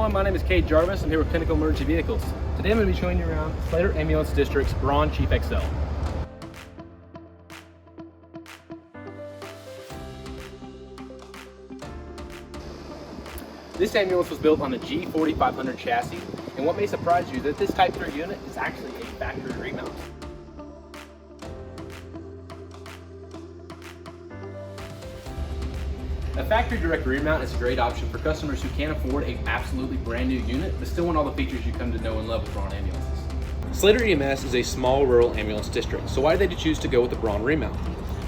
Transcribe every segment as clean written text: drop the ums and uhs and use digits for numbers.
everyone, my name is Kade Jarvis. I'm here with Pinnacle Emergency Vehicles. Today I'm going to be showing you around Slater Ambulance District's Braun Chief XL. This ambulance was built on a G4500 chassis, and what may surprise you is that this Type 3 unit is actually a factory remount. A factory direct remount is a great option for customers who can't afford an absolutely brand new unit, but still want all the features you come to know and love with Braun ambulances. Slater EMS is a small rural ambulance district, so why did they choose to go with the Braun remount?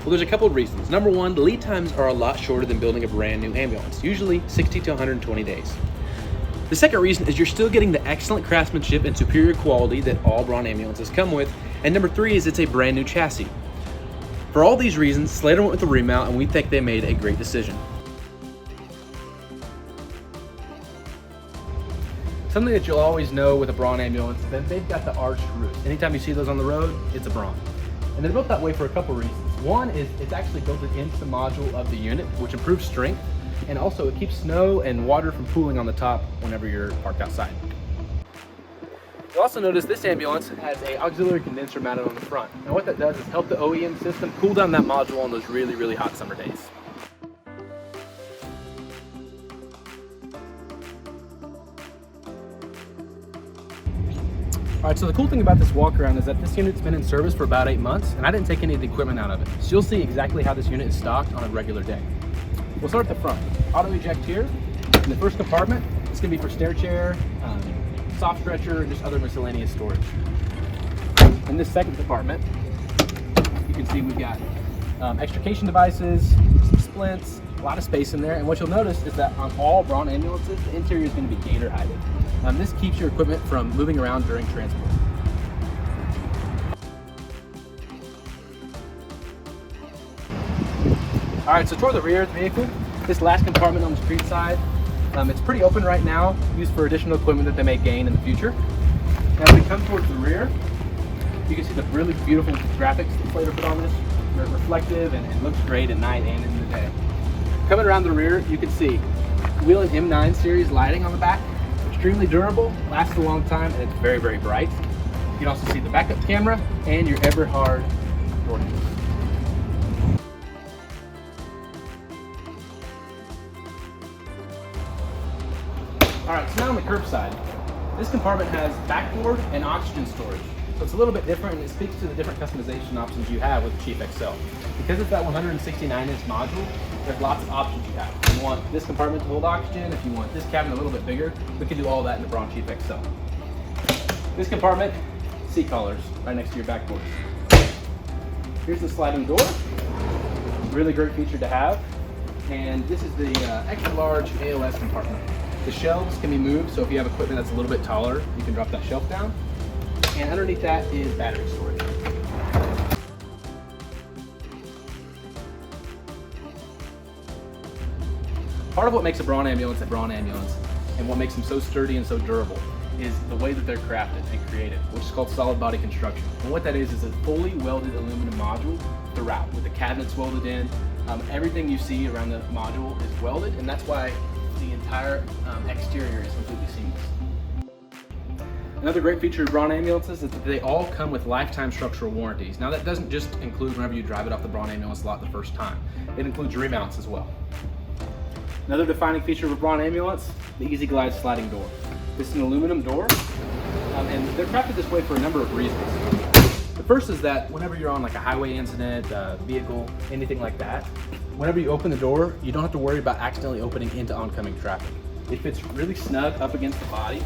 Well, there's a couple of reasons. Number one, the lead times are a lot shorter than building a brand new ambulance, usually 60 to 120 days. The second reason is you're still getting the excellent craftsmanship and superior quality that all Braun ambulances come with. And number three is it's a brand new chassis. For all these reasons, Slater went with the remount, and we think they made a great decision. Something that you'll always know with a Braun ambulance is that they've got the arched roofs. Anytime you see those on the road, it's a Braun. And they're built that way for a couple reasons. One is it's actually built into the module of the unit, which improves strength, and also it keeps snow and water from pooling on the top whenever you're parked outside. You'll also notice this ambulance has an auxiliary condenser mounted on the front. Now what that does is help the OEM system cool down that module on those really, really hot summer days. All right, so the cool thing about this walk around is that this unit's been in service for about 8 months, and I didn't take any of the equipment out of it. So you'll see exactly how this unit is stocked on a regular day. We'll start at the front. Auto eject here. In the first compartment, it's gonna be for stair chair, soft stretcher, and just other miscellaneous storage. In this second compartment, you can see we've got extrication devices, some splints, a lot of space in there. And what you'll notice is that on all Braun ambulances, the interior is gonna be gator hided. This keeps your equipment from moving around during transport. All right, so toward the rear of the vehicle, this last compartment on the street side, it's pretty open right now, used for additional equipment that they may gain in the future. As we come towards the rear, you can see the really beautiful graphics that Slater put on this. They're reflective and it looks great at night and in the day. Coming around the rear, you can see Whelen M9 series lighting on the back. Extremely durable, lasts a long time, and it's very, very bright. You can also see the backup camera and your Everhard door handles. All right, so now on the curbside, this compartment has backboard and oxygen storage. So it's a little bit different, and it speaks to the different customization options you have with the Chief XL. Because it's that 169-inch module, there's lots of options you have. If you want this compartment to hold oxygen, if you want this cabin a little bit bigger, we can do all that in the Braun Chief XL. This compartment, seat collars right next to your backboard. Here's the sliding door. Really great feature to have. And this is the extra large ALS compartment. The shelves can be moved, so if you have equipment that's a little bit taller, you can drop that shelf down. And underneath that is battery storage. Part of what makes a Braun ambulance and what makes them so sturdy and so durable is the way that they're crafted and created, which is called solid body construction. And what that is a fully welded aluminum module throughout, with the cabinets welded in. Everything you see around the module is welded, and that's why the entire exterior is completely seamless. Another great feature of Braun ambulances is that they all come with lifetime structural warranties. Now that doesn't just include whenever you drive it off the Braun ambulance lot the first time. It includes remounts as well. Another defining feature of a Braun ambulance, the Easy Glide sliding door. This is an aluminum door, and they're crafted this way for a number of reasons. The first is that whenever you're on like a highway incident, vehicle, anything like that, whenever you open the door, you don't have to worry about accidentally opening into oncoming traffic. It fits really snug up against the body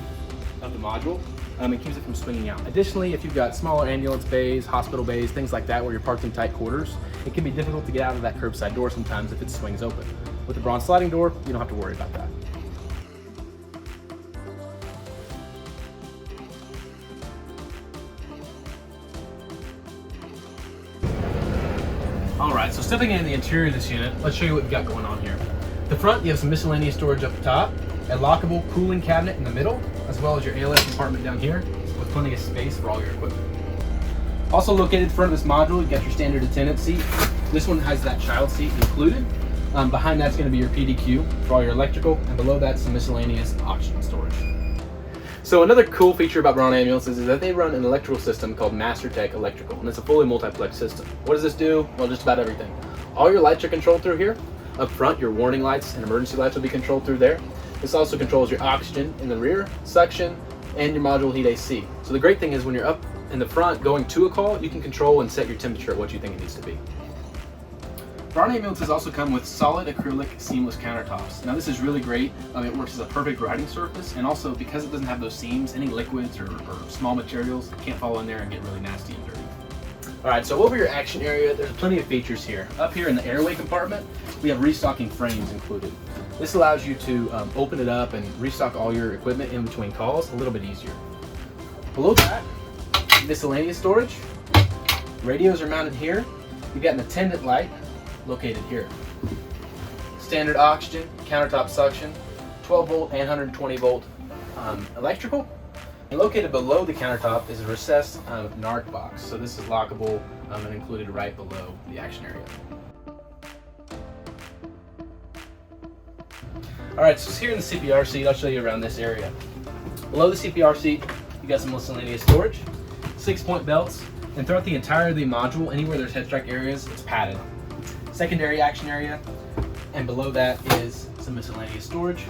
of the module. It keeps it from swinging out. Additionally, if you've got smaller ambulance bays, hospital bays, things like that where you're parked in tight quarters, it can be difficult to get out of that curbside door sometimes if it swings open. With the Braun sliding door, you don't have to worry about that. All right, so stepping in the interior of this unit, let's show you what we've got going on here. The front, you have some miscellaneous storage up the top, a lockable cooling cabinet in the middle, as well as your ALS compartment down here with plenty of space for all your equipment. Also located in front of this module, you got your standard attendant seat. This one has that child seat included. Behind that's going to be your PDQ for all your electrical, and below that's some miscellaneous oxygen storage. So another cool feature about Braun ambulances is that they run an electrical system called MasterTech Electrical, and it's a fully multiplex system. What does this do? Well, just about everything. All your lights are controlled through here. Up front, your warning lights and emergency lights will be controlled through there. This also controls your oxygen in the rear, suction, and your module heat AC. So the great thing is when you're up in the front going to a call, you can control and set your temperature at what you think it needs to be. Braun ambulances also come with solid acrylic seamless countertops. Now this is really great. It works as a perfect riding surface, and also because it doesn't have those seams, any liquids or small materials can't fall in there and get really nasty and dirty. Alright, so over your action area, there's plenty of features here. Up here in the airway compartment, we have restocking frames included. This allows you to open it up and restock all your equipment in between calls a little bit easier. Below that, miscellaneous storage. Radios are mounted here. You've got an attendant light located here. Standard oxygen, countertop suction, 12 volt and 120 volt electrical. And located below the countertop is a recessed NARC box. So this is lockable and included right below the action area. Alright, so here in the CPR seat, I'll show you around this area. Below the CPR seat, you got some miscellaneous storage, 6-point belts, and throughout the entire of the module, anywhere there's head strike areas, it's padded. Secondary action area, and below that is some miscellaneous storage.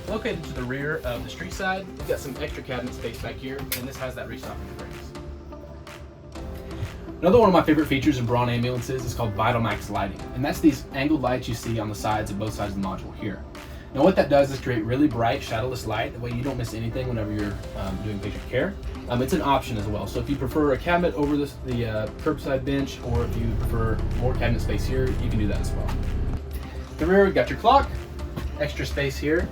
Located to the rear of the street side, we've got some extra cabinet space back here, and this has that restocking frames. Another one of my favorite features in Braun ambulances is called Vital Max lighting, and that's these angled lights you see on the sides of both sides of the module here. Now what that does is create really bright shadowless light, that way you don't miss anything whenever you're doing patient care. It's an option as well, so if you prefer a cabinet over the curbside bench, or if you prefer more cabinet space here, you can do that as well. The rear, we've got your clock, extra space here.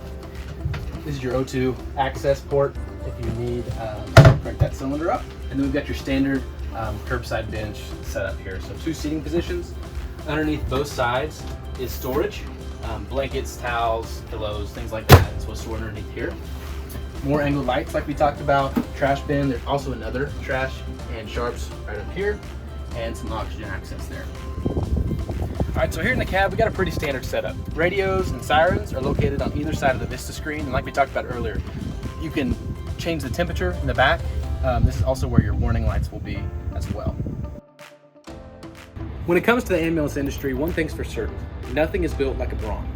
This is your O2 access port if you need to crank that cylinder up. And then we've got your standard curbside bench set up here. So 2 seating positions. Underneath both sides is storage. Blankets, towels, pillows, things like that. It's what's stored underneath here. More angled lights like we talked about. Trash bin. There's also another trash and sharps right up here. And some oxygen access there. Alright, so here in the cab, we got a pretty standard setup. Radios and sirens are located on either side of the Vista screen, and like we talked about earlier, you can change the temperature in the back. This is also where your warning lights will be as well. When it comes to the ambulance industry, one thing's for certain: nothing is built like a Braun.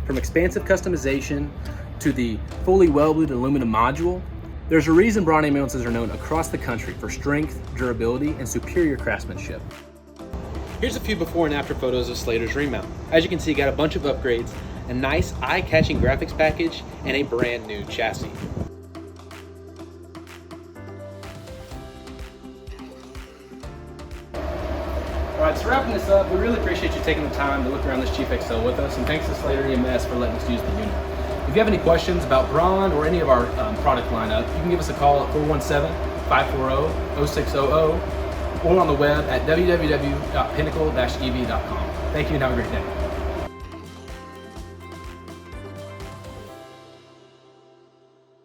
From expansive customization to the fully welded aluminum module, there's a reason Braun ambulances are known across the country for strength, durability, and superior craftsmanship. Here's a few before and after photos of Slater's Remount. As you can see, got a bunch of upgrades, a nice eye-catching graphics package, and a brand new chassis. Alright, so wrapping this up, we really appreciate you taking the time to look around this Chief XL with us, and thanks to Slater EMS for letting us use the unit. If you have any questions about Braun or any of our product lineup, you can give us a call at 417-540-0600 or on the web at www.pinnacle-ev.com. Thank you and have a great day.